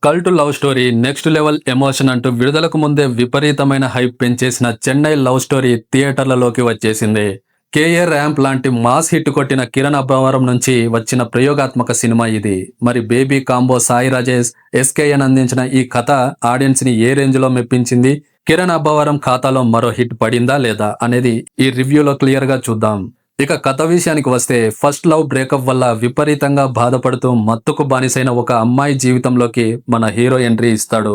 Cult love story next level emotion అంటూ విడుదలకు ముందే విపరీతమైన హైప్ పెంచేసిన చెన్నై లవ్ స్టోరీ థియేటర్లలోకి వచ్చేసింది. కేఏ ర్యాంప్ లాంటి మాస్ హిట్ కొట్టిన కిరణ్ అబ్బవరం నుంచి వచ్చిన ప్రయోగాత్మక సినిమా ఇది. మరి baby combo Sai Rajesh, SKN అందించిన ఈ కథ ఆడియన్స్ ని ఏ రేంజ్ లో మెప్పించింది, కిరణ్ అబ్బవరం ఖాతాలో మరో హిట్ పడిందా లేదా అనేది ఈ రివ్యూలో క్లియర్ గా చూద్దాం. ఇక కథ విషయానికి వస్తే, ఫస్ట్ లవ్ బ్రేకప్ వల్ల విపరీతంగా బాధపడుతూ మత్తుకు బానిసైన ఒక అమ్మాయి జీవితంలోకి మన హీరో ఎంట్రీ ఇస్తాడు.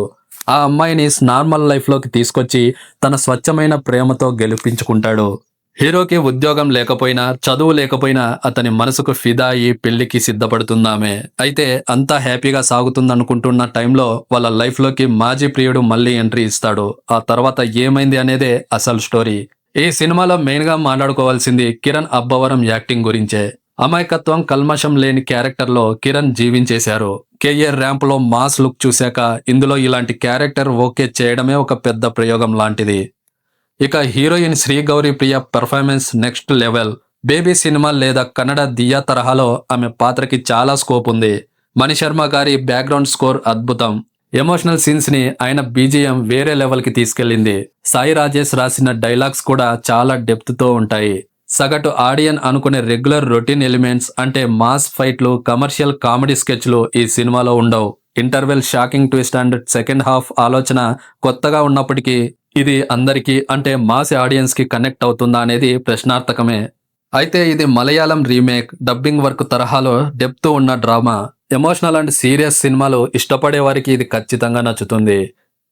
ఆ అమ్మాయిని నార్మల్ లైఫ్ లోకి తీసుకొచ్చి తన స్వచ్ఛమైన ప్రేమతో గెలిపించుకుంటాడు. హీరోకి ఉద్యోగం లేకపోయినా, చదువు లేకపోయినా అతని మనసుకు ఫిదా అయి పెళ్లికి సిద్ధపడుతుందామె. అయితే అంతా హ్యాపీగా సాగుతుందనుకుంటున్న టైంలో వాళ్ళ లైఫ్ లోకి మాజీ ప్రియుడు మళ్ళీ ఎంట్రీ ఇస్తాడు. ఆ తర్వాత ఏమైంది అనేదే అసలు స్టోరీ. ఈ సినిమాలో మెయిన్ గా మాట్లాడుకోవాల్సింది కిరణ్ అబ్బవరం యాక్టింగ్ గురించే. అమాయకత్వం, కల్మషం లేని క్యారెక్టర్ లో కిరణ్ జీవించేశారు. కేఏ ర్యాంప్ లో మాస్ లుక్ చూశాక ఇందులో ఇలాంటి క్యారెక్టర్ ఓకే చేయడమే ఒక పెద్ద ప్రయోగం లాంటిది. ఇక heroine Sri Gouri Priya performance next level. Baby cinema లేదా కన్నడ దియా తరహాలో ఆమె పాత్రకి చాలా స్కోప్ ఉంది. మణిశర్మ గారి బ్యాక్గ్రౌండ్ స్కోర్ అద్భుతం. ఎమోషనల్ సీన్స్ ని ఆయన బీజిఎం వేరే లెవెల్ కి తీసుకెళ్లింది. సాయి రాజేష్ రాసిన డైలాగ్స్ కూడా చాలా డెప్త్ తో ఉంటాయి. సగటు ఆడియన్ అనుకునే రెగ్యులర్ రొటీన్ ఎలిమెంట్స్ అంటే మాస్ ఫైట్లు, కమర్షియల్ కామెడీ స్కెచ్లు ఈ సినిమాలో ఉండవు. Interval shocking twist and second half ఆలోచన కొత్తగా ఉన్నప్పటికీ ఇది అందరికీ అంటే మాస్ ఆడియన్స్ కి కనెక్ట్ అవుతుందా అనేది ప్రశ్నార్థకమే. అయితే ఇది మలయాళం రీమేక్, డబ్బింగ్ వర్క్ తరహాలో డెప్త్ ఉన్న డ్రామా. ఎమోషనల్ అండ్ సీరియస్ సినిమాలు ఇష్టపడే వారికి ఇది ఖచ్చితంగా నచ్చుతుంది.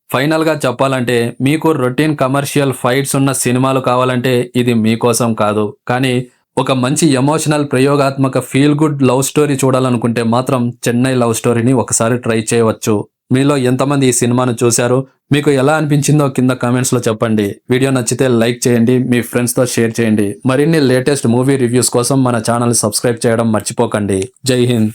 ఫైనల్ గా చెప్పాలంటే, మీకు రొటీన్ కమర్షియల్ ఫైట్స్ ఉన్న సినిమాలు కావాలంటే ఇది మీకోసం కాదు. కానీ ఒక మంచి ఎమోషనల్ ప్రయోగాత్మక ఫీల్ గుడ్ లవ్ స్టోరీ చూడాలనుకుంటే మాత్రం చెన్నై లవ్ స్టోరీని ఒకసారి ట్రై చేయవచ్చు. మీలో ఎంతమంది ఈ సినిమాను చూశారు, మీకు ఎలా అనిపించిందో కింద కామెంట్స్ లో చెప్పండి. వీడియో నచ్చితే లైక్ చేయండి, మీ ఫ్రెండ్స్ తో షేర్ చేయండి. మరిన్ని లేటెస్ట్ మూవీ రివ్యూస్ కోసం మన ఛానల్ సబ్స్క్రైబ్ చేయడం మర్చిపోకండి. జై హింద్.